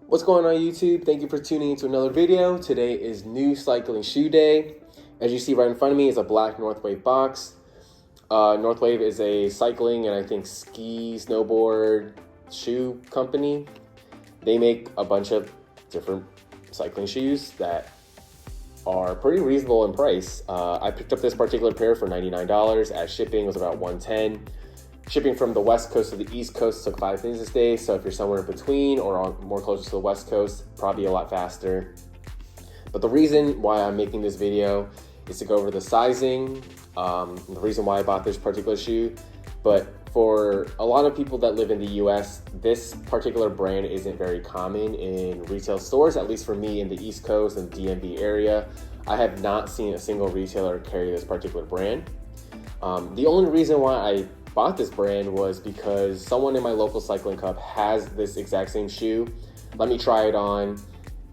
What's going on YouTube? Thank you for tuning into another video. Today is new cycling shoe day. As you see right in front of me is a black Northwave box. Northwave is a cycling and I think ski, snowboard shoe company. They make a bunch of different cycling shoes that are pretty reasonable in price. I picked up this particular pair for $99 as shipping was about $110. Shipping from the West Coast to the East Coast took 5 business days, so if you're somewhere in between or more closer to the West Coast, probably a lot faster. But the reason why I'm making this video is to go over the sizing, the reason why I bought this particular shoe. But for a lot of people that live in the US, this particular brand isn't very common in retail stores, at least for me in the East Coast and DMV area. I have not seen a single retailer carry this particular brand. The only reason why I bought this brand was because someone in my local cycling club has this exact same shoe. Let me try it on,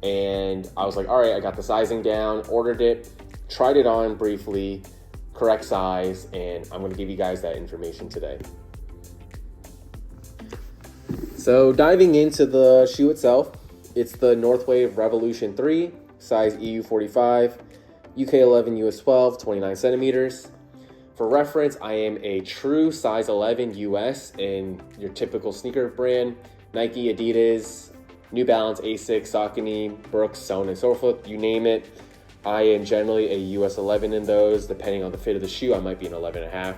and I was like, all right, I got the sizing down, ordered it, tried it on briefly, correct size, and I'm gonna give you guys that information today. So diving into the shoe itself, it's the Northwave Revolution 3, size EU45, UK11, US 12, 29 centimeters. For reference, I am a true size 11 US in your typical sneaker brand, Nike, Adidas, New Balance, Asics, Saucony, Brooks, so on and so forth, you name it. I am generally a US 11 in those. Depending on the fit of the shoe, I might be an 11.5.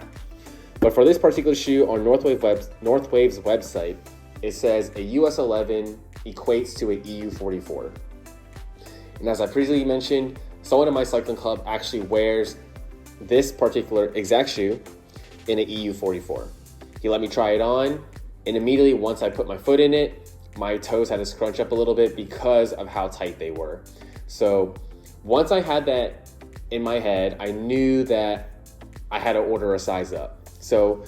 But for this particular shoe on Northwave's website, it says a US 11 equates to a EU 44. And as I previously mentioned, someone in my cycling club actually wears this particular exact shoe in an EU 44. He let me try it on, and immediately once I put my foot in it, my toes had to scrunch up a little bit because of how tight they were. So once I had that in my head, I knew that I had to order a size up. So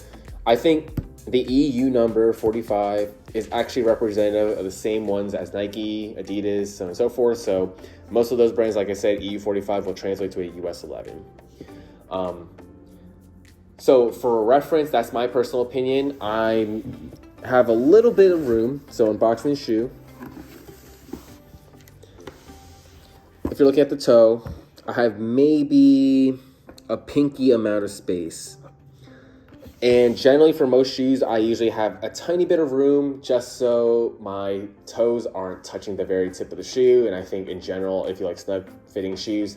I think the EU number 45 is actually representative of the same ones as Nike, Adidas, so on and so forth. So most of those brands, like I said, EU 45 will translate to a US 11. So for reference, that's my personal opinion. I have a little bit of room. So unboxing the shoe. If you're looking at the toe, I have maybe a pinky amount of space. And generally for most shoes, I usually have a tiny bit of room just so my toes aren't touching the very tip of the shoe. And I think in general, if you like snug fitting shoes,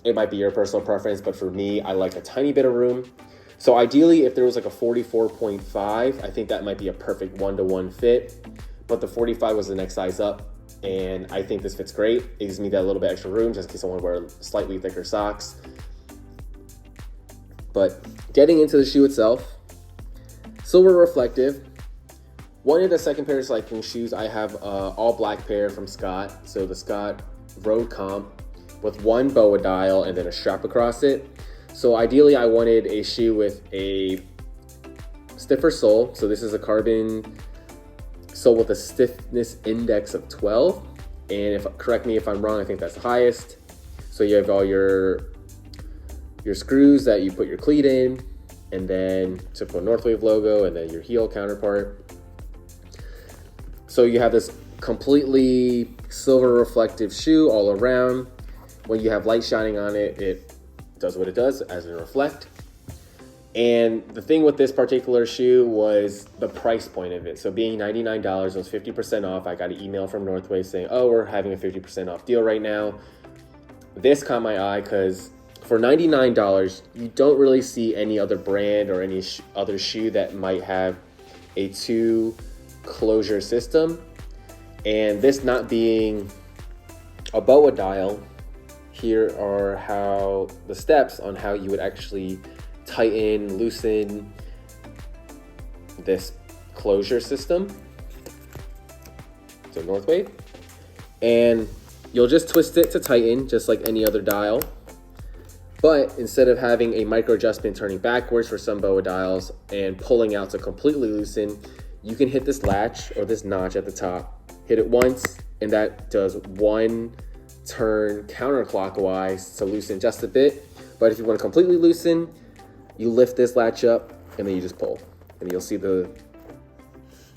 it might be your personal preference, but for me, I like a tiny bit of room. So ideally, if there was like a 44.5, I think that might be a perfect one-to-one fit, but the 45 was the next size up, and I think this fits great. It gives me that little bit extra room just in case I want to wear slightly thicker socks. But getting into the shoe itself, silver reflective. One of the second pair of cycling shoes, I have all black pair from Scott. So the Scott Road Comp with one BOA dial and then a strap across it. So ideally I wanted a shoe with a stiffer sole. So this is a carbon sole with a stiffness index of 12. And correct me if I'm wrong, I think that's the highest. So you have all your screws that you put your cleat in, and then typical Northwave logo, and then your heel counterpart. So you have this completely silver reflective shoe all around. When you have light shining on it, it does what it does as it reflect. And the thing with this particular shoe was the price point of it. So being $99, it was 50% off. I got an email from Northwave saying, oh, we're having a 50% off deal right now. This caught my eye because for $99, you don't really see any other brand or any other shoe that might have a 2-closure system. And this not being a BOA dial, here are how the steps on how you would actually tighten, loosen this closure system. So Northwave. And you'll just twist it to tighten just like any other dial. But instead of having a micro adjustment turning backwards for some BOA dials and pulling out to completely loosen, you can hit this latch or this notch at the top, hit it once, and that does one turn counterclockwise to loosen just a bit. But if you want to completely loosen, you lift this latch up and then you just pull, and you'll see the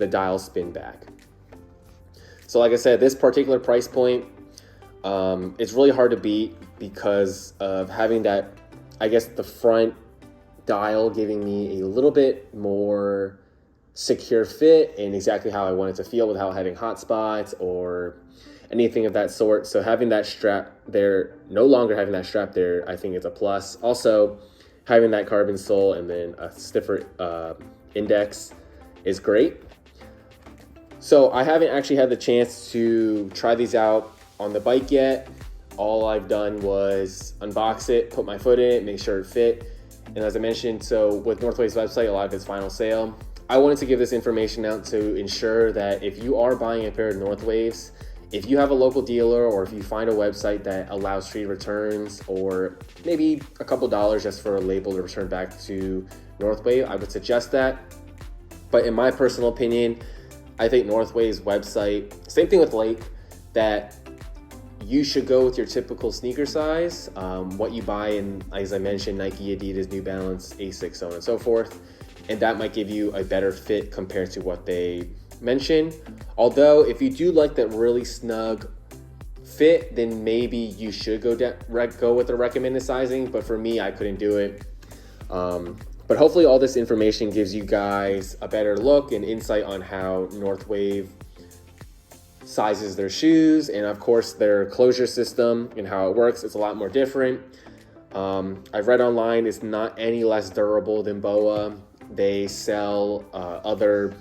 dial spin back. So like I said, this particular price point, it's really hard to beat because of having that, I guess, the front dial giving me a little bit more secure fit and exactly how I want it to feel without having hot spots or anything of that sort. So having that strap there, no longer having that strap there, I think it's a plus. Also, having that carbon sole and then a stiffer index is great. So I haven't actually had the chance to try these out on the bike yet. All I've done was unbox it, put my foot in it, make sure it fit. And as I mentioned, so with Northwave's website, a lot of it's final sale. I wanted to give this information out to ensure that if you are buying a pair of Northwaves, if you have a local dealer or if you find a website that allows free returns or maybe a couple dollars just for a label to return back to Northwave, I would suggest that. But in my personal opinion, I think Northwave's website, same thing with Lake, that you should go with your typical sneaker size, what you buy in, as I mentioned, Nike, Adidas, New Balance, Asics, so on and so forth. And that might give you a better fit compared to what they mention. Although if you do like that really snug fit, then maybe you should go with the recommended sizing. But for me, I couldn't do it. But hopefully all this information gives you guys a better look and insight on how Northwave sizes their shoes and of course their closure system and how it works. It's a lot more different. I've read online it's not any less durable than BOA. They sell other,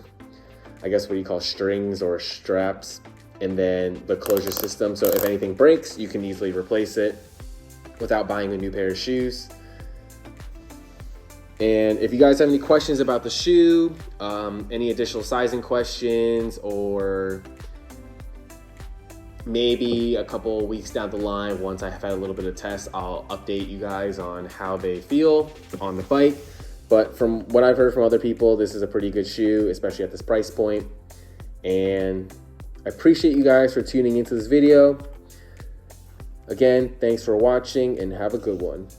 I guess what you call strings or straps, and then the closure system. So if anything breaks, you can easily replace it without buying a new pair of shoes. And if you guys have any questions about the shoe, any additional sizing questions, or maybe a couple weeks down the line, once I have had a little bit of tests, I'll update you guys on how they feel on the bike. But from what I've heard from other people, this is a pretty good shoe, especially at this price point. And I appreciate you guys for tuning into this video. Again, thanks for watching and have a good one.